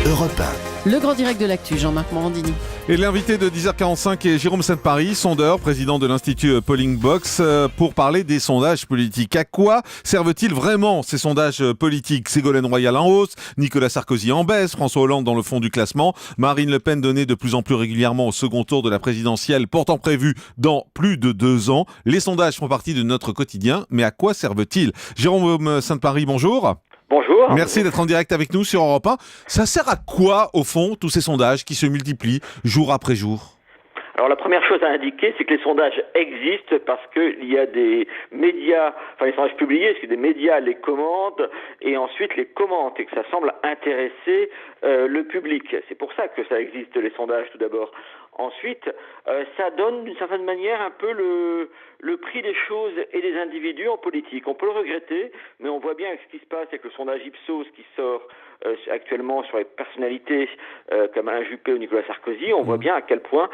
Europe 1. Le grand direct de l'actu, Jean-Marc Morandini. Et l'invité de 10h45 est Jérôme Sainte-Marie, sondeur, président de l'Institut Polling Box, pour parler des sondages politiques. À quoi servent-ils vraiment ces sondages politiques? Ségolène Royal en hausse, Nicolas Sarkozy en baisse, François Hollande dans le fond du classement, Marine Le Pen donnée de plus en plus régulièrement au second tour de la présidentielle, pourtant prévue dans plus de 2 ans. Les sondages font partie de notre quotidien, mais à quoi servent-ils? Jérôme Sainte-Marie, bonjour. Bonjour. Merci d'être en direct avec nous sur Europe 1. Ça sert à quoi, au fond, tous ces sondages qui se multiplient jour après jour? Alors la première chose à indiquer, c'est que les sondages existent parce qu'il y a des médias, enfin les sondages publiés, parce que des médias les commandent et ensuite les commentent et que ça semble intéresser le public. C'est pour ça que ça existe, les sondages, tout d'abord. Ensuite, ça donne d'une certaine manière un peu le prix des choses et des individus en politique. On peut le regretter, mais on voit bien avec ce qui se passe avec le sondage Ipsos qui sort actuellement sur les personnalités comme Alain Juppé ou Nicolas Sarkozy, on voit bien à quel point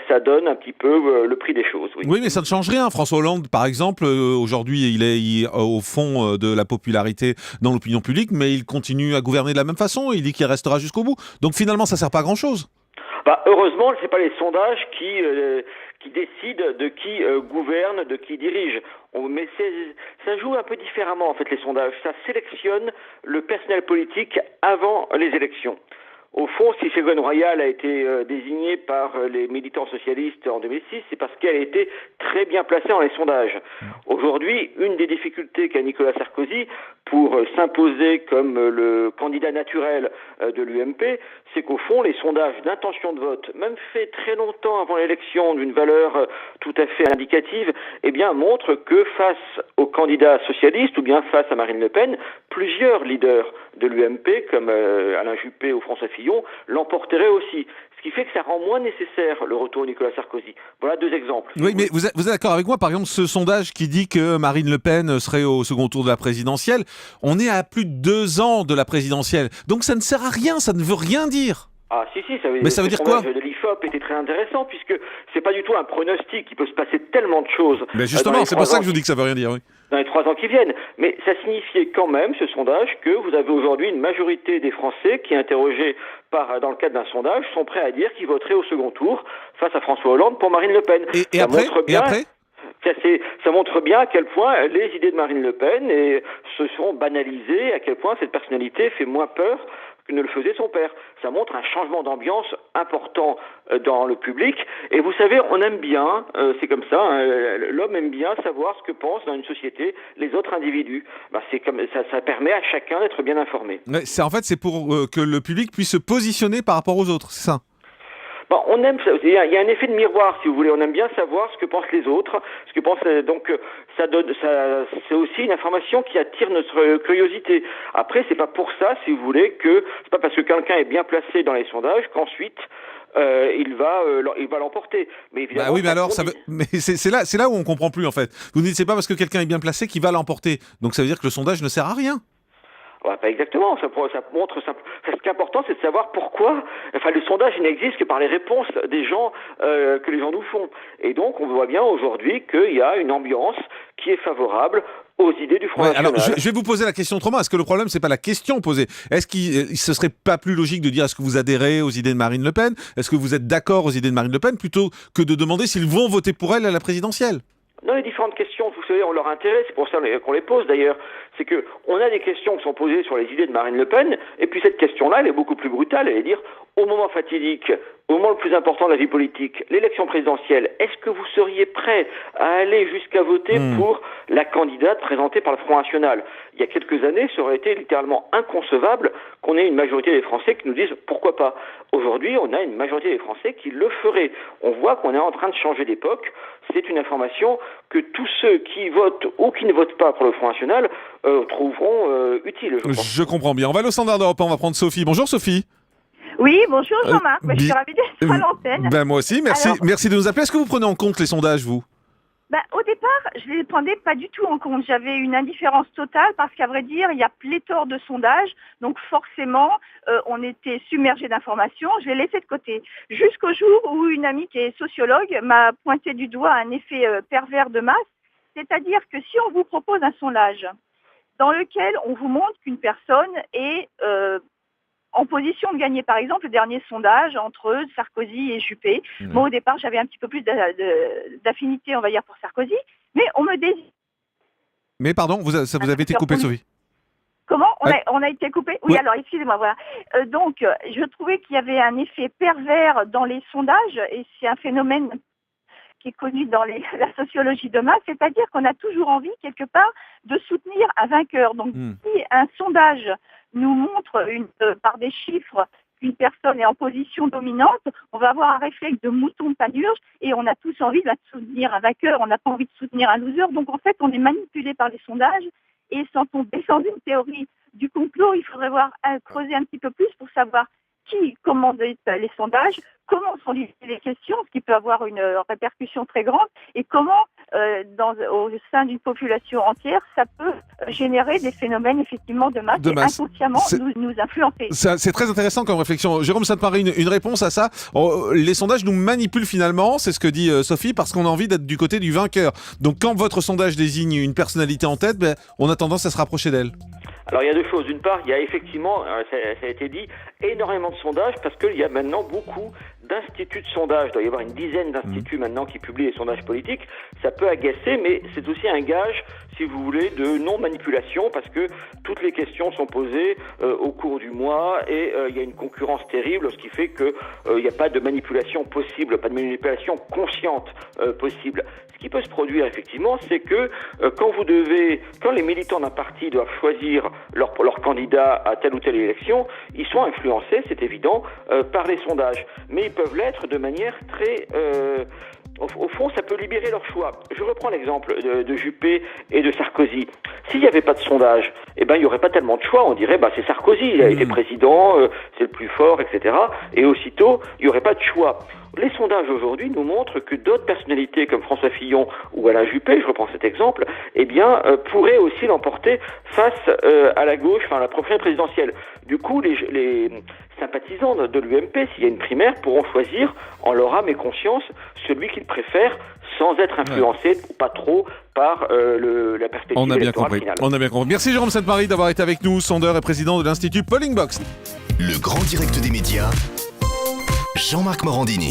ça donne un petit peu le prix des choses. Oui, mais ça ne change rien. François Hollande, par exemple, aujourd'hui, il est au fond de la popularité dans l'opinion publique, mais il continue à gouverner de la même façon. Il dit qu'il restera jusqu'au bout. Donc finalement, ça ne sert pas à grand-chose. Heureusement, c'est pas les sondages qui décident de qui gouverne, de qui dirige. Mais ça joue un peu différemment en fait les sondages. Ça sélectionne le personnel politique avant les élections. Au fond, si Ségolène Royal a été désignée par les militants socialistes en 2006, c'est parce qu'elle a été très bien placée dans les sondages. Aujourd'hui, une des difficultés qu'a Nicolas Sarkozy pour s'imposer comme le candidat naturel de l'UMP, c'est qu'au fond, les sondages d'intention de vote, même faits très longtemps avant l'élection d'une valeur tout à fait indicative, montrent que face aux candidats socialistes ou bien face à Marine Le Pen, plusieurs leaders de l'UMP, comme Alain Juppé ou François Fillon, l'emporteraient aussi. Ce qui fait que ça rend moins nécessaire le retour de Nicolas Sarkozy. Voilà 2 exemples. Oui, mais vous êtes d'accord avec moi? Par exemple, ce sondage qui dit que Marine Le Pen serait au second tour de la présidentielle, on est à plus de 2 ans de la présidentielle. Donc ça ne sert à rien, ça ne veut rien dire. Ah si, ça veut dire quoi? Le de l'IFOP était très intéressant puisque c'est pas du tout un pronostic, il peut se passer tellement de choses. Mais justement, c'est pour ça que je vous dis que ça veut rien dire, oui. Dans les 3 ans qui viennent. Mais ça signifiait quand même, ce sondage, que vous avez aujourd'hui une majorité des Français qui, interrogés dans le cadre d'un sondage, sont prêts à dire qu'ils voteraient au second tour face à François Hollande pour Marine Le Pen. Et après ça montre bien à quel point les idées de Marine Le Pen se sont banalisées, à quel point cette personnalité fait moins peur que ne le faisait son père. Ça montre un changement d'ambiance important dans le public. Et vous savez, on aime bien, c'est comme ça, l'homme aime bien savoir ce que pensent dans une société les autres individus. Ça permet à chacun d'être bien informé. C'est pour que le public puisse se positionner par rapport aux autres, c'est ça? On aime, il y a un effet de miroir, si vous voulez. On aime bien savoir ce que pensent les autres, ce que pensent. Donc, c'est aussi une information qui attire notre curiosité. Après, c'est pas pour ça, si vous voulez, c'est pas parce que quelqu'un est bien placé dans les sondages qu'ensuite il va l'emporter. Mais évidemment. Mais c'est là où on comprend plus en fait. Vous dites c'est pas parce que quelqu'un est bien placé qu'il va l'emporter. Donc ça veut dire que le sondage ne sert à rien. Pas exactement, ça montre ça. Ce qui est important, c'est de savoir pourquoi. Le sondage n'existe que par les réponses des gens que les gens nous font. Et donc, on voit bien aujourd'hui qu'il y a une ambiance qui est favorable aux idées du Front National. Alors, je vais vous poser la question autrement. Est-ce que le problème, c'est pas la question posée? Est-ce qu'il ce serait pas plus logique de dire est-ce que vous adhérez aux idées de Marine Le Pen? Est-ce que vous êtes d'accord aux idées de Marine Le Pen plutôt que de demander s'ils vont voter pour elle à la présidentielle? Dans les différentes questions, vous savez, on leur intéresse, c'est pour ça qu'on les pose d'ailleurs, c'est que on a des questions qui sont posées sur les idées de Marine Le Pen, et puis cette question-là, elle est beaucoup plus brutale, elle est dire, au moment fatidique, au moment le plus important de la vie politique, l'élection présidentielle, est-ce que vous seriez prêt à aller jusqu'à voter pour la candidate présentée par le Front National? Il y a quelques années, ça aurait été littéralement inconcevable qu'on ait une majorité des Français qui nous disent pourquoi pas. Aujourd'hui, on a une majorité des Français qui le feraient. On voit qu'on est en train de changer d'époque. C'est une information que tous ceux qui votent ou qui ne votent pas pour le Front National trouveront utile. Je comprends bien. On va aller au standard d'Europe 1, on va prendre Sophie. Bonjour Sophie. Oui, bonjour Jean-Marc, je suis ravie d'être à l'antenne. Moi aussi, merci de nous appeler. Est-ce que vous prenez en compte les sondages, vous? Au départ, je ne les prenais pas du tout en compte. J'avais une indifférence totale parce qu'à vrai dire, il y a pléthore de sondages. Donc forcément, on était submergé d'informations. Je les laissais de côté. Jusqu'au jour où une amie qui est sociologue m'a pointé du doigt un effet pervers de masse. C'est-à-dire que si on vous propose un sondage dans lequel on vous montre qu'une personne est en position de gagner. Par exemple, le dernier sondage entre Sarkozy et Juppé. Moi, au départ, j'avais un petit peu plus d'affinité, on va dire, pour Sarkozy, mais on me désigne. Mais pardon, vous avez été coupé, Sophie. Comment on a été coupé? Oui, ouais. Alors, excusez-moi, voilà. Donc, je trouvais qu'il y avait un effet pervers dans les sondages, et c'est un phénomène qui est connu dans la sociologie de masse, c'est-à-dire qu'on a toujours envie, quelque part, de soutenir un vainqueur. Donc, si un sondage nous montre par des chiffres qu'une personne est en position dominante, on va avoir un réflexe de mouton de panurge et on a tous envie de soutenir un vainqueur, on n'a pas envie de soutenir un loser. Donc, en fait, on est manipulé par les sondages et sans tomber dans une théorie du complot, il faudrait creuser un petit peu plus pour savoir qui commande les sondages, comment sont lisées les questions, ce qui peut avoir une répercussion très grande, et comment, au sein d'une population entière, ça peut générer des phénomènes effectivement de masse et inconsciemment nous influencer. C'est très intéressant comme réflexion. Jérôme Sainte-Marie, une réponse à ça. Les sondages nous manipulent finalement, c'est ce que dit Sophie, parce qu'on a envie d'être du côté du vainqueur. Donc quand votre sondage désigne une personnalité en tête, on a tendance à se rapprocher d'elle. Alors il y a deux choses. D'une part, il y a effectivement, ça a été dit, énormément de sondages parce qu'il y a maintenant beaucoup d'instituts de sondage. Il doit y avoir une dizaine d'instituts maintenant qui publient les sondages politiques. Ça peut agacer, mais c'est aussi un gage, si vous voulez, de non-manipulation parce que toutes les questions sont posées au cours du mois et il y a une concurrence terrible, ce qui fait que il n'y a pas de manipulation possible, pas de manipulation consciente possible. Ce qui peut se produire effectivement, c'est que quand les militants d'un parti doivent choisir leur candidat à telle ou telle élection, ils sont influencés, c'est évident, par les sondages. Mais ils peuvent l'être de manière très... Au fond, ça peut libérer leur choix. Je reprends l'exemple de Juppé et de Sarkozy. S'il n'y avait pas de sondage, il n'y aurait pas tellement de choix. On dirait, c'est Sarkozy, il a été président, c'est le plus fort, etc. Et aussitôt, il n'y aurait pas de choix. Les sondages aujourd'hui nous montrent que d'autres personnalités comme François Fillon ou Alain Juppé, je reprends cet exemple, pourraient aussi l'emporter face à la gauche, à la prochaine présidentielle. Du coup, les sympathisants de l'UMP, s'il y a une primaire, pourront choisir en leur âme et conscience celui qu'ils préfèrent sans être influencés ou pas trop par la perspective électorale finale. On a bien compris. Merci Jérôme Sainte-Marie d'avoir été avec nous, sondeur et président de l'Institut Polling Box. Le grand direct des médias, Jean-Marc Morandini.